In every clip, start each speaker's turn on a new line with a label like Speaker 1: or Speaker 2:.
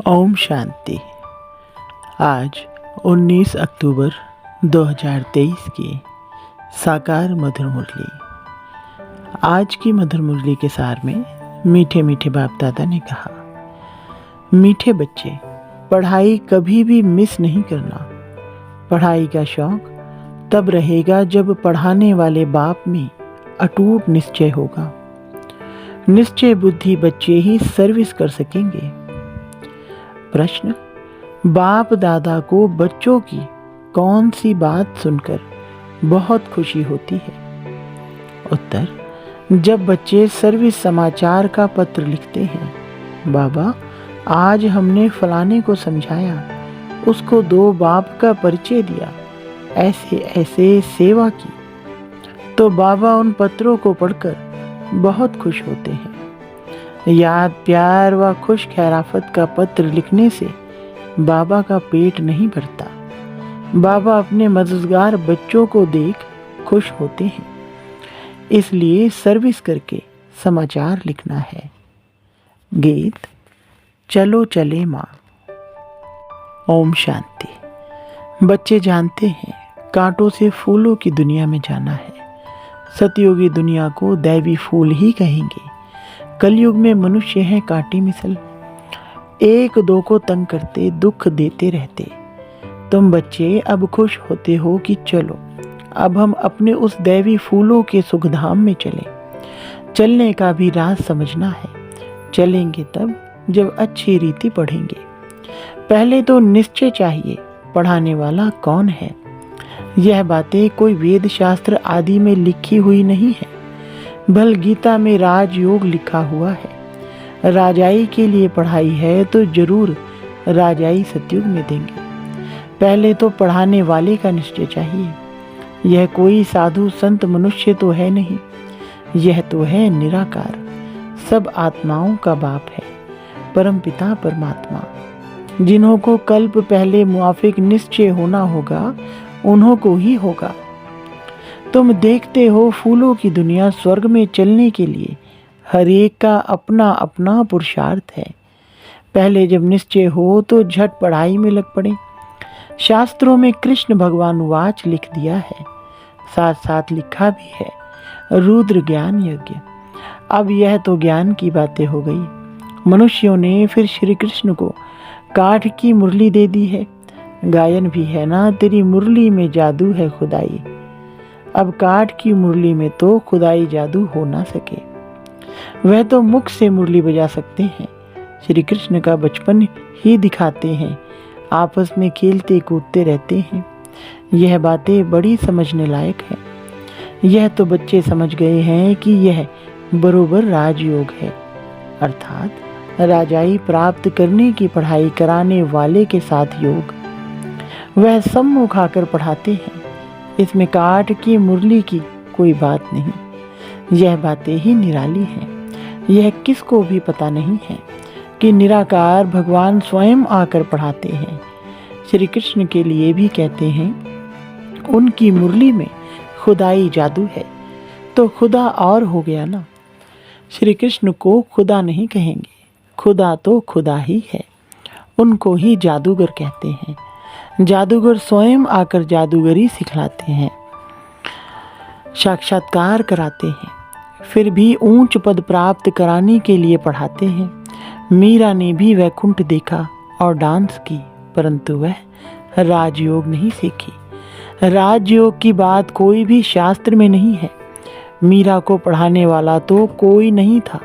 Speaker 1: ओम शांति। आज 19 अक्टूबर 2023 की साकार मधुर मुरली। आज की मधुर मुरली के सार में मीठे मीठे बाप दादा ने कहा, मीठे बच्चे, पढ़ाई कभी भी मिस नहीं करना। पढ़ाई का शौक तब रहेगा जब पढ़ाने वाले बाप में अटूट निश्चय होगा। निश्चय बुद्धि बच्चे ही सर्विस कर सकेंगे। प्रश्न, बाप दादा को बच्चों की कौन सी बात सुनकर बहुत खुशी होती है? उत्तर, जब बच्चे सर्विस समाचार का पत्र लिखते हैं, बाबा आज हमने फलाने को समझाया, उसको 2 बाप का परिचय दिया, ऐसे ऐसे सेवा की, तो बाबा उन पत्रों को पढ़कर बहुत खुश होते हैं। याद प्यार व खुश खैराफत का पत्र लिखने से बाबा का पेट नहीं भरता। बाबा अपने मददगार बच्चों को देख खुश होते हैं, इसलिए सर्विस करके समाचार लिखना है। गीत चलो चले माँ। ओम शांति। बच्चे जानते हैं कांटों से फूलों की दुनिया में जाना है। सतयुगी दुनिया को दैवी फूल ही कहेंगे। कलयुग में मनुष्य हैं कांटे मिसल, एक दो को तंग करते दुख देते रहते। तुम बच्चे अब खुश होते हो कि चलो अब हम अपने उस दैवी फूलों के सुखधाम में चलें। चलने का भी राज समझना है। चलेंगे तब जब अच्छी रीति पढ़ेंगे। पहले तो निश्चय चाहिए पढ़ाने वाला कौन है। यह बातें कोई वेद शास्त्र आदि में लिखी हुई नहीं है, बल गीता में राजयोग लिखा हुआ है। राजाई के लिए पढ़ाई है तो जरूर राजाई सतयुग में देंगे। पहले तो पढ़ाने वाले का निश्चय चाहिए। यह कोई साधु संत मनुष्य तो है नहीं, यह तो है निराकार, सब आत्माओं का बाप है, परमपिता परमात्मा। जिन्हों को कल्प पहले मुआफिक निश्चय होना होगा, उन्हों को ही होगा। तुम देखते हो फूलों की दुनिया स्वर्ग में चलने के लिए हर एक का अपना अपना पुरुषार्थ है। पहले जब निश्चय हो तो झट पढ़ाई में लग पड़े। शास्त्रों में कृष्ण भगवान वाच लिख दिया है, साथ साथ लिखा भी है रुद्र ज्ञान यज्ञ। अब यह तो ज्ञान की बातें हो गई। मनुष्यों ने फिर श्री कृष्ण को काठ की मुरली दे दी है। गायन भी है ना, तेरी मुरली में जादू है खुदाई। अब काठ की मुरली में तो खुदाई जादू हो ना सके। वह तो मुख से मुरली बजा सकते हैं। श्री कृष्ण का बचपन ही दिखाते हैं, आपस में खेलते कूदते रहते हैं। यह बातें बड़ी समझने लायक है। यह तो बच्चे समझ गए हैं कि यह बरोबर राजयोग है, अर्थात राजाई प्राप्त करने की पढ़ाई कराने वाले के साथ योग। वह सम्मुख आकर पढ़ाते हैं। इसमें काठ की मुरली की कोई बात नहीं। यह बातें ही निराली हैं। यह किसको भी पता नहीं है कि निराकार भगवान स्वयं आकर पढ़ाते हैं। श्री कृष्ण के लिए भी कहते हैं, उनकी मुरली में खुदाई जादू है, तो खुदा और हो गया ना। श्री कृष्ण को खुदा नहीं कहेंगे, खुदा तो खुदा ही है। उनको ही जादूगर कहते हैं। जादूगर स्वयं आकर जादूगरी सिखलाते हैं, साक्षात्कार कराते हैं, फिर भी ऊंच पद प्राप्त कराने के लिए पढ़ाते हैं। मीरा ने भी वैकुंठ देखा और डांस की, परंतु वह राजयोग नहीं सीखी। राजयोग की बात कोई भी शास्त्र में नहीं है। मीरा को पढ़ाने वाला तो कोई नहीं था।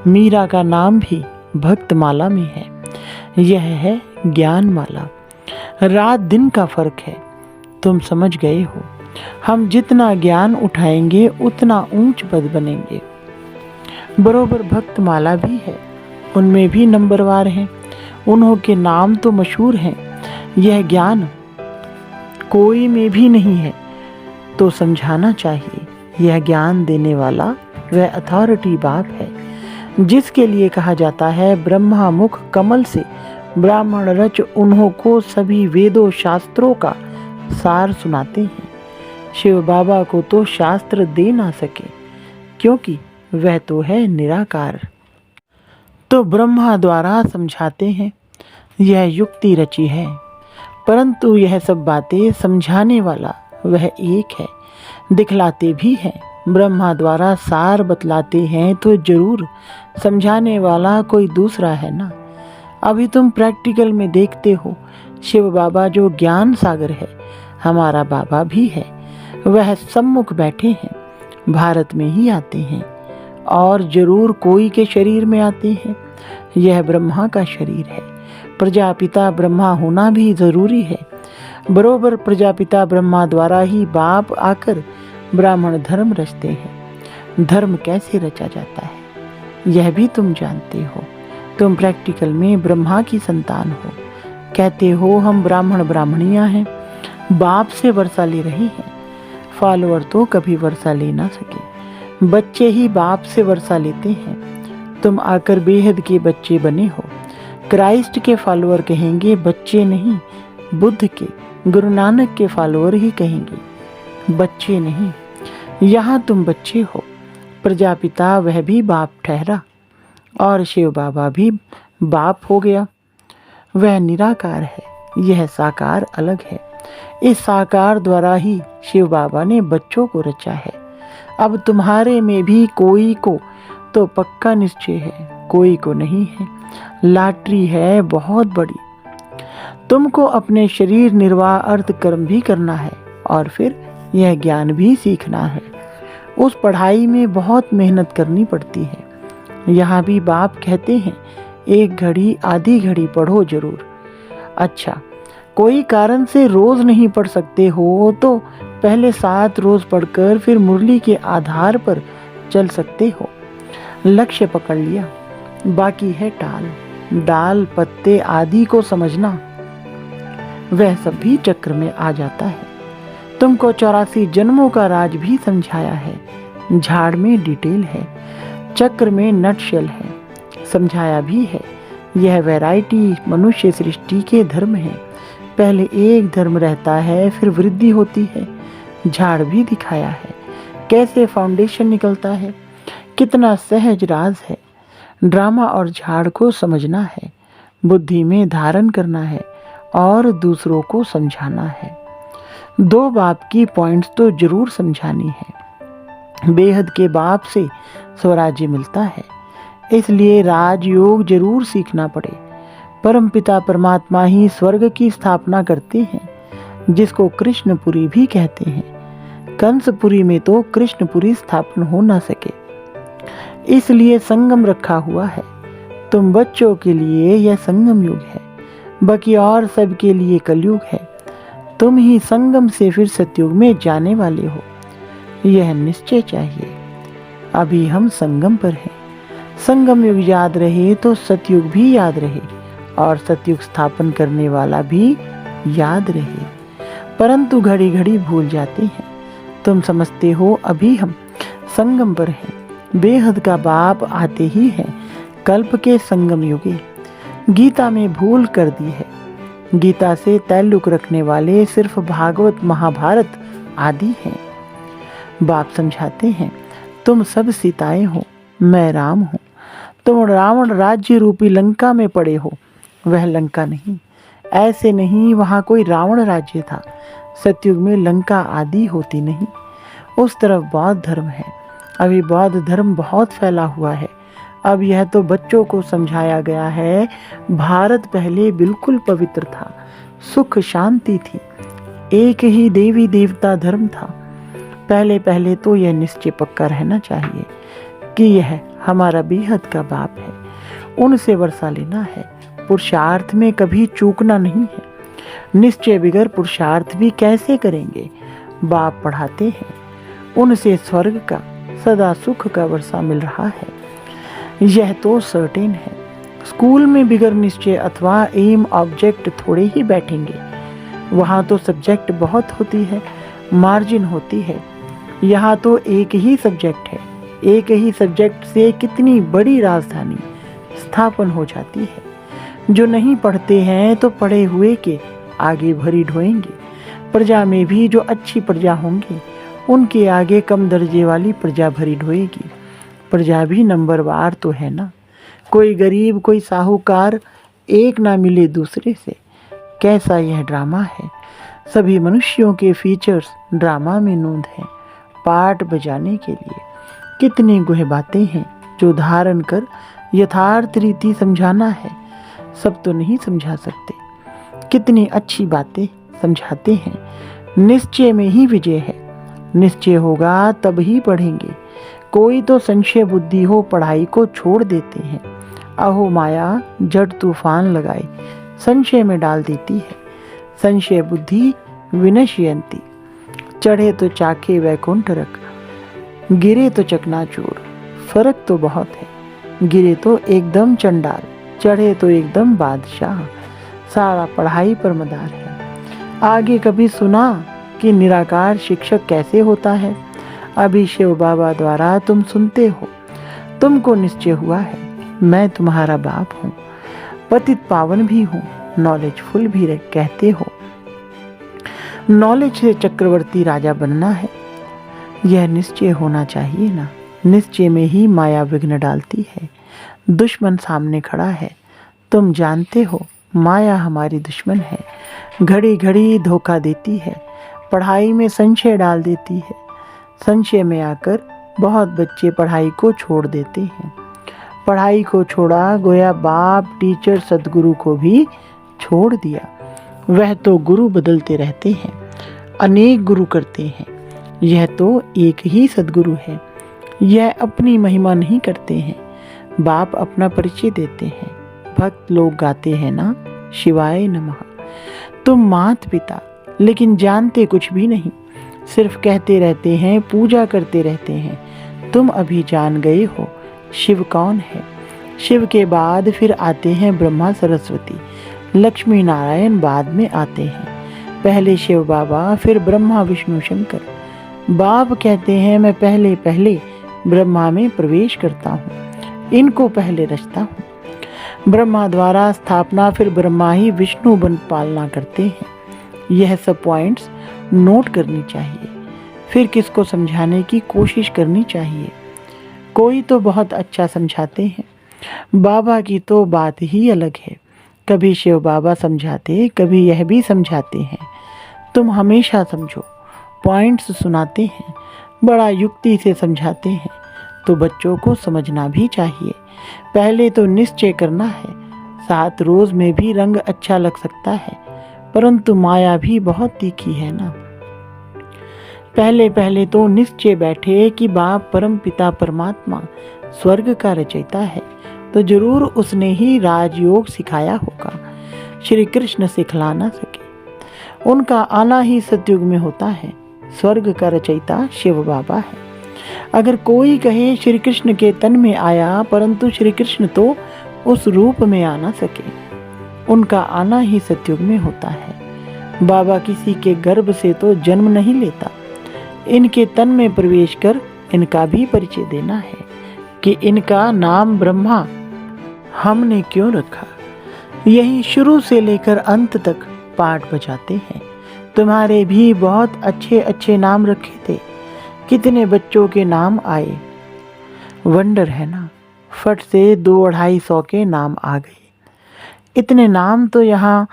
Speaker 1: मीरा का नाम भी भक्तमाला में है। यह है ज्ञान माला। रात दिन का फर्क है, तुम समझ गए हो। हम जितना ज्ञान उठाएंगे उतना ऊंच पद बनेंगे। बरोबर भक्तमाला भी है, उनमें भी नंबरवार हैं। उन्हों के नाम तो मशहूर हैं। यह ज्ञान कोई में भी नहीं है तो समझाना चाहिए। यह ज्ञान देने वाला वह अथॉरिटी बाप है, जिसके लिए कहा जाता है ब्रह्मा मुख कमल से ब्राह्मण रच उन्हों को सभी वेदों शास्त्रों का सार सुनाते हैं। शिव बाबा को तो शास्त्र दे ना सके, क्योंकि वह तो है निराकार। तो ब्रह्मा द्वारा समझाते हैं, यह युक्ति रची है, परंतु यह सब बातें समझाने वाला वह एक है, दिखलाते भी हैं। ब्रह्मा द्वारा सार बतलाते हैं तो जरूर समझाने वाला कोई दूसरा है ना। अभी तुम प्रैक्टिकल में देखते हो, शिव बाबा जो ज्ञान सागर है, हमारा बाबा भी है, वह सम्मुख बैठे हैं, भारत में ही आते हैं और जरूर कोई के शरीर में आते हैं। यह ब्रह्मा का शरीर है, प्रजापिता ब्रह्मा होना भी जरूरी है। बरोबर प्रजापिता ब्रह्मा द्वारा ही बाप आकर ब्राह्मण धर्म रचते हैं। धर्म कैसे रचा जाता है यह भी तुम जानते हो। तुम प्रैक्टिकल में ब्रह्मा की संतान हो, कहते हो हम ब्राह्मण ब्राह्मणियां हैं, बाप से वर्षा ले रहे हैं। फॉलोअर तो कभी वर्षा ले ना सके, बच्चे ही बाप से वर्षा लेते हैं। तुम आकर बेहद के बच्चे बने हो। क्राइस्ट के फॉलोअर कहेंगे बच्चे नहीं, बुद्ध के, गुरु नानक के फॉलोअर ही कहेंगे बच्चे नहीं। यहाँ तुम बच्चे हो। प्रजापिता वह भी बाप ठहरा और शिव बाबा भी बाप हो गया। वह निराकार है, यह साकार अलग है। इस साकार द्वारा ही शिव बाबा ने बच्चों को रचा है। अब तुम्हारे में भी कोई को तो पक्का निश्चय है, कोई को नहीं है। लॉटरी है बहुत बड़ी। तुमको अपने शरीर निर्वाह अर्थ कर्म भी करना है और फिर यह ज्ञान भी सीखना है। उस पढ़ाई में बहुत मेहनत करनी पड़ती है। यहाँ भी बाप कहते हैं एक घड़ी आधी घड़ी पढ़ो जरूर। अच्छा, कोई कारण से रोज नहीं पढ़ सकते हो तो पहले 7 रोज पढ़कर फिर मुरली के आधार पर चल सकते हो। लक्ष्य पकड़ लिया, बाकी है टाल, डाल, पत्ते आदि को समझना। वह सब भी चक्र में आ जाता है। तुमको 84 जन्मों का राज भी समझाया है। झाड़ में डिटेल है, चक्र में नटशेल है, समझाया भी है। यह वैरायटी मनुष्य सृष्टि के धर्म है। पहले एक धर्म रहता है, फिर वृद्धि होती है। झाड़ भी दिखाया है, कैसे फाउंडेशन निकलता है, कितना सहज राज है। ड्रामा और झाड़ को समझना है, बुद्धि में धारण करना है और दूसरों को समझाना है। 2 बाप की पॉइंट्स तो जरूर समझानी है। बेहद के बाप से स्वराज्य मिलता है, इसलिए राजयोग जरूर सीखना पड़े। परमपिता परमात्मा ही स्वर्ग की स्थापना करते हैं, जिसको कृष्णपुरी भी कहते हैं। कंसपुरी में तो कृष्णपुरी स्थापन हो ना सके, इसलिए संगम रखा हुआ है। तुम बच्चों के लिए यह संगम युग है, बाकी और सब के लिए कलयुग है। तुम ही संगम से फिर सतयुग में जाने वाले हो, यह निश्चय चाहिए। अभी हम संगम पर हैं। संगम युग याद रहे तो सतयुग भी याद रहे और सतयुग स्थापन करने वाला भी याद रहे, परंतु घड़ी घड़ी भूल जाते हैं। तुम समझते हो अभी हम संगम पर हैं। बेहद का बाप आते ही है कल्प के संगम युगे। गीता में भूल कर दी है। गीता से ताल्लुक रखने वाले सिर्फ भागवत महाभारत आदि हैं। बाप समझाते हैं तुम सब सीताएं हो, मैं राम हूँ। तुम रावण राज्य रूपी लंका में पड़े हो, वह लंका नहीं। ऐसे नहीं, वहाँ कोई रावण राज्य था। सतयुग में लंका आदि होती नहीं। उस तरफ बौद्ध धर्म है। अभी बौद्ध धर्म बहुत फैला हुआ है। अब यह तो बच्चों को समझाया गया है। भारत पहले बिल्कुल पवित्र था, सुख शांति थी, एक ही देवी देवता धर्म था। पहले पहले तो यह निश्चय पक्का रहना चाहिए कि यह हमारा बेहद का बाप है, उनसे वर्षा लेना है। पुरुषार्थ में कभी चूकना नहीं है। निश्चय बिगर पुरुषार्थ भी कैसे करेंगे। बाप पढ़ाते हैं, उनसे स्वर्ग का सदा सुख का वर्षा मिल रहा है, यह तो सर्टेन है। स्कूल में बिगर निश्चय अथवा एम ऑब्जेक्ट थोड़े ही बैठेंगे। वहाँ तो सब्जेक्ट बहुत होती है, मार्जिन होती है। यहाँ तो एक ही सब्जेक्ट है। एक ही सब्जेक्ट से कितनी बड़ी राजधानी स्थापन हो जाती है। जो नहीं पढ़ते हैं तो पढ़े हुए के आगे भरी ढोएंगे। प्रजा में भी जो अच्छी प्रजा होंगे उनके आगे कम दर्जे वाली प्रजा भरी ढोएगी। प्रजा भी नंबरवार तो है ना। कोई गरीब, कोई साहूकार, एक ना मिले दूसरे से। कैसा यह ड्रामा है। सभी मनुष्यों के फीचर्स ड्रामा में नोंद हैं। पार्ट बजाने के लिए कितनी गुह बातें हैं जो धारण कर यथार्थ रीति समझाना है। सब तो नहीं समझा सकते। कितनी अच्छी बातें समझाते हैं। निश्चय में ही विजय है। निश्चय होगा तब ही पढ़ेंगे। कोई तो संशय बुद्धि हो पढ़ाई को छोड़ देते हैं। अहो माया जड़ तूफान लगाए संशय में डाल देती है। संशय बुद्धि विनश्यंती। चढ़े तो चाके वैकुंठ रख, गिरे तो चकनाचूर। फर्क तो बहुत है। गिरे तो एकदम चंडाल, चढ़े तो एकदम बादशाह। सारा पढ़ाई पर मदार है। आगे कभी सुना कि निराकार शिक्षक कैसे होता है? अभी शिव बाबा द्वारा तुम सुनते हो। तुमको निश्चय हुआ है मैं तुम्हारा बाप हूँ, पतित पावन भी हूँ, नॉलेजफुल भी कहते हो। नॉलेज से चक्रवर्ती राजा बनना है, यह निश्चय होना चाहिए ना। निश्चय में ही माया विघ्न डालती है। दुश्मन सामने खड़ा है, तुम जानते हो माया हमारी दुश्मन है। घड़ी घड़ी धोखा देती है, पढ़ाई में संशय डाल देती है। संशय में आकर बहुत बच्चे पढ़ाई को छोड़ देते हैं। पढ़ाई को छोड़ा गोया बाप टीचर सदगुरु को भी छोड़ दिया। वह तो गुरु बदलते रहते हैं, अनेक गुरु करते हैं। यह तो एक ही सदगुरु है। यह अपनी महिमा नहीं करते हैं, बाप अपना परिचय देते हैं। भक्त लोग गाते हैं ना शिवाय नमः। तुम मात पिता लेकिन जानते कुछ भी नहीं, सिर्फ कहते रहते हैं, पूजा करते रहते हैं। तुम अभी जान गए हो शिव कौन है। शिव के बाद फिर आते हैं ब्रह्मा सरस्वती, लक्ष्मी नारायण बाद में आते हैं। पहले शिव बाबा फिर ब्रह्मा विष्णु शंकर। बाप कहते हैं मैं पहले पहले ब्रह्मा में प्रवेश करता हूँ, इनको पहले रचता हूँ। ब्रह्मा द्वारा स्थापना फिर ब्रह्मा ही विष्णु बन पालना करते हैं। यह सब पॉइंट्स नोट करनी चाहिए, फिर किसको समझाने की कोशिश करनी चाहिए। कोई तो बहुत अच्छा समझाते हैं, बाबा की तो बात ही अलग है। कभी शिव बाबा समझाते, कभी यह भी समझाते हैं। तुम हमेशा समझो, पॉइंट्स सुनाते हैं, बड़ा युक्ति से समझाते हैं, तो बच्चों को समझना भी चाहिए। पहले तो निश्चय करना है। 7 रोज में भी रंग अच्छा लग सकता है, परंतु माया भी बहुत तीखी है ना। पहले पहले तो निश्चय बैठे कि बाप परम पिता परमात्मा स्वर्ग का रचयिता है, तो जरूर उसने ही राजयोग सिखाया होगा। श्री कृष्ण सिखला ना सके, उनका आना ही सतयुग में होता है। स्वर्ग का रचयिता शिव बाबा है। अगर कोई कहे श्री कृष्ण के तन में आया, परंतु श्री कृष्ण तो उस रूप में आ ना सके। उनका आना ही सतयुग में होता है। बाबा किसी के गर्भ से तो जन्म नहीं लेता। इनके तन में प्रवेश कर इनका भी परिचय देना है कि इनका नाम ब्रह्मा हमने क्यों रखा। यही शुरू से लेकर अंत तक पाठ बजाते हैं। तुम्हारे भी बहुत अच्छे अच्छे नाम रखे थे, कितने बच्चों के नाम आए। वंडर है ना, फट से 200-250 के नाम आ गए। इतने नाम तो यहाँ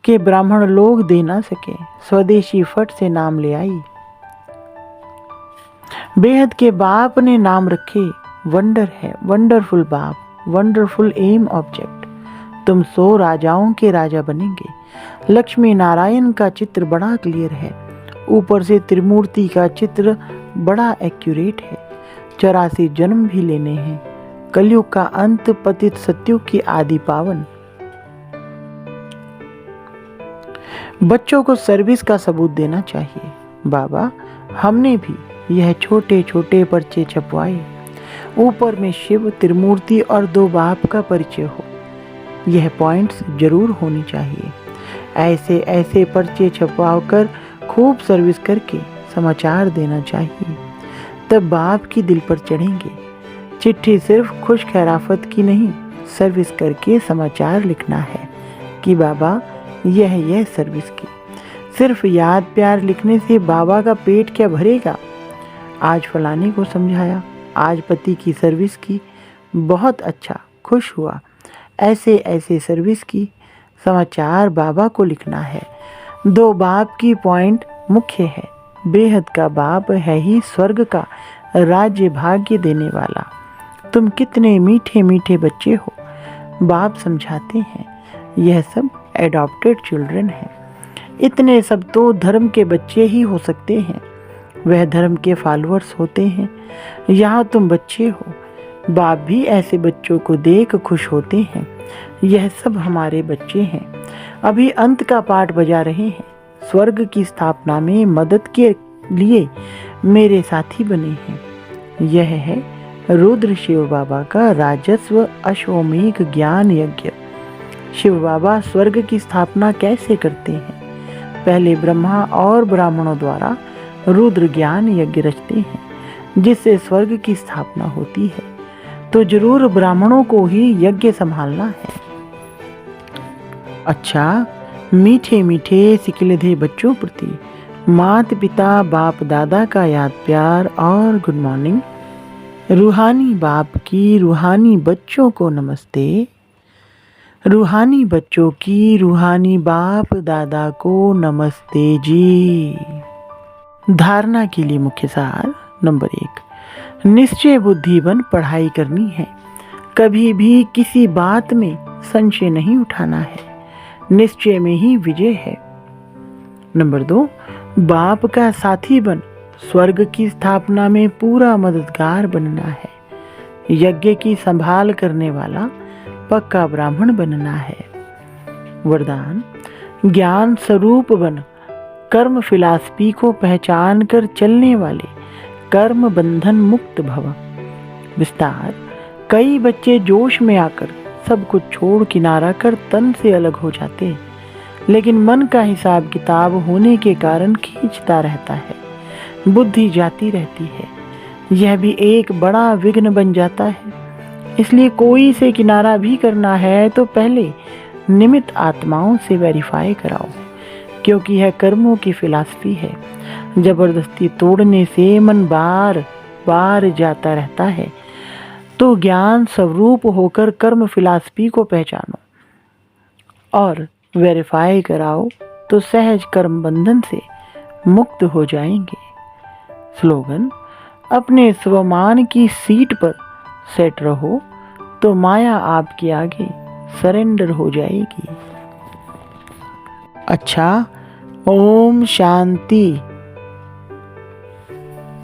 Speaker 1: के ब्राह्मण लोग दे ना सके। स्वदेशी फट से नाम ले आई। बेहद के बाप ने नाम रखे। वंडर है, वंडरफुल बाप, वंडरफुल एम ऑब्जेक्ट। तुम 100 राजाओं के राजा बनेंगे। लक्ष्मी नारायण का चित्र बड़ा क्लियर है, ऊपर से त्रिमूर्ति का चित्र बड़ा एक्यूरेट है। 84 जन्म भी लेने हैं। कलयुग का अंत, पतित सतयुग की आदि पावन। बच्चों को सर्विस का सबूत देना चाहिए। बाबा हमने भी यह छोटे छोटे पर्चे छपवाए, ऊपर में शिव, त्रिमूर्ति और 2 बाप का परिचय हो। यह पॉइंट्स जरूर होनी चाहिए। ऐसे ऐसे पर्चे छपवाकर खूब सर्विस करके समाचार देना चाहिए, तब बाप की दिल पर चढ़ेंगे। चिट्ठी सिर्फ खुश खैराफत की नहीं, सर्विस करके समाचार लिखना है कि बाबा यह सर्विस की। सिर्फ याद प्यार लिखने से बाबा का पेट क्या भरेगा। आज फलाने को समझाया, आज पति की सर्विस की, बहुत अच्छा, खुश हुआ। ऐसे ऐसे सर्विस की समाचार बाबा को लिखना है। 2 बाप की पॉइंट मुख्य है। बेहद का बाप है ही स्वर्ग का राज्य भाग्य देने वाला। तुम कितने मीठे मीठे बच्चे हो। बाप समझाते हैं यह सब एडॉप्टेड चिल्ड्रन हैं। इतने सब तो धर्म के बच्चे ही हो सकते हैं। वह धर्म के फॉलोअर्स होते हैं। यहाँ तुम बच्चे हो। बाप भी ऐसे बच्चों को देख खुश होते हैं। यह सब हमारे बच्चे हैं। अभी अंत का पाठ बजा रहे हैं। स्वर्ग की स्थापना में मदद के लिए मेरे साथी बने हैं। यह है रुद्र शिव बाबा का राजस्व अश्वमेघ ज्ञान यज्ञ। शिव बाबा स्वर्ग की स्थापना कैसे करते हैं? पहले ब्रह्मा और ब्राह्मणों द्वारा रुद्र ज्ञान यज्ञ रचते हैं, जिससे स्वर्ग की स्थापना होती है। तो जरूर ब्राह्मणों को ही यज्ञ संभालना है। अच्छा, मीठे मीठे सिकलधे बच्चों प्रति माता पिता बाप दादा का याद प्यार और गुड मॉर्निंग। रूहानी बाप की रूहानी बच्चों को नमस्ते। रूहानी बच्चों की रूहानी बाप दादा को नमस्ते जी। धारणा के लिए मुख्य सार नंबर 1, निश्चय बुद्धि बन पढ़ाई करनी है। कभी भी किसी बात में संशय नहीं उठाना है। निश्चय में ही विजय है। नंबर 2, बाप का साथी बन स्वर्ग की स्थापना में पूरा मददगार बनना है। यज्ञ की संभाल करने वाला पक्का ब्राह्मण बनना है। वरदान, ज्ञान स्वरूप बन कर्म फिलॉसफी को पहचान कर चलने वाले कर्म बंधन मुक्त भव। विस्तार, कई बच्चे जोश में आकर सब कुछ छोड़ किनारा कर तन से अलग हो जाते, लेकिन मन का हिसाब किताब होने के कारण खींचता रहता है। बुद्धि जाती रहती है। यह भी एक बड़ा विघ्न बन जाता है। इसलिए कोई से किनारा भी करना है तो पहले निमित्त आत्माओं से वेरीफाई कराओ, क्योंकि यह कर्मों की फिलॉसफी है। जबरदस्ती तोड़ने से मन बार बार जाता रहता है। तो ज्ञान स्वरूप होकर कर्म फिलॉसफी को पहचानो और वेरीफाई कराओ तो सहज कर्म बंधन से मुक्त हो जाएंगे। स्लोगन, अपने स्वमान की सीट पर सेट रहो तो माया आपके आगे सरेंडर हो जाएगी। अच्छा, ओम शांति।